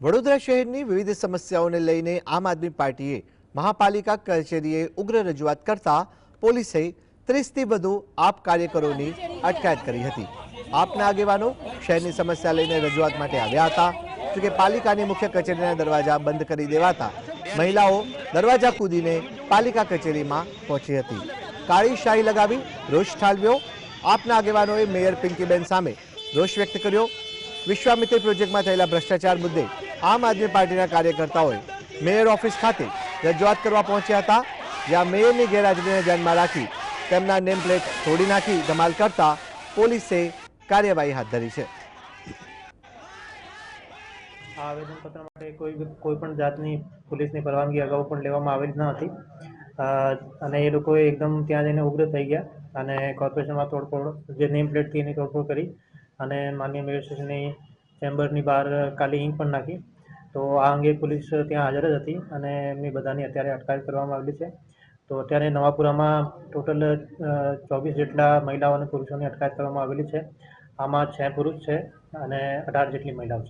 વડોદરા શહેરની વિવિધ સમસ્યાઓને લઈને આમ આદમી પાર્ટીએ મહાપાલિકા કચેરીએ ઉગ્ર રજૂઆત કરતા પોલીસે 30થી વધુ આપ કાર્યકરોની અટકાયત કરી હતી। આપના આગેવાનો શહેરની સમસ્યા લઈને રજૂઆત માટે આવ્યા હતા। જોકે પાલિકાની મુખ્ય કચેરીના દરવાજા બંધ કરી દેવાતા મહિલાઓ દરવાજા કૂદીને પાલિકા કચેરીમાં પહોંચી હતી। કાળી શાહી લગાવી રોષ ઠાલવ્યો। આપના આગેવાનોએ મેયર પિંકીબેન સામે રોષ વ્યક્ત કર્યો। વિશ્વામિત્રી પ્રોજેક્ટમાં થયેલા ભ્રષ્ટાચાર મુદ્દે આમ આદમી પાર્ટીના કાર્યકર્તાઓએ મેયર ઓફિસ ખાતે રજૂઆત કરવા પહોંચ્યા હતા, જ્યાં મેયરની ગેરહાજરીને ધ્યાનમાં રાખી તેમના નેમ પ્લેટ તોડી નાખી ધમાલ કરતા પોલીસે કાર્યવાહી હાથ ધરી છે। આવેદનપત્ર માટે કોઈ પણ જાતની પોલીસની પરવાનગી અગાઉ પણ લેવામાં આવેલી ન હતી અને એ લોકોએ એકદમ ત્યાં જઈને ઉગ્ર થઈ ગયા અને કોર્પોરેશનમાં તોડફોડ જે નેમ પ્લેટથી એની તોડફોડ કરી અને માનનીય મેયર શ્રીની ચેમ્બરની બહાર કાલી ઈંટ પણ નાખી। તો આ અંગે પોલીસ ત્યાં હાજર જ હતી અને એમની બધાની અત્યારે અટકાયત કરવામાં આવેલી છે। તો અત્યારે નવાપુરામાં ટોટલ 24 જેટલા મહિલાઓ અને પુરુષોની અટકાયત કરવામાં આવેલી છે। આમાં 6 પુરુષ છે અને 18 જેટલી મહિલાઓ છે।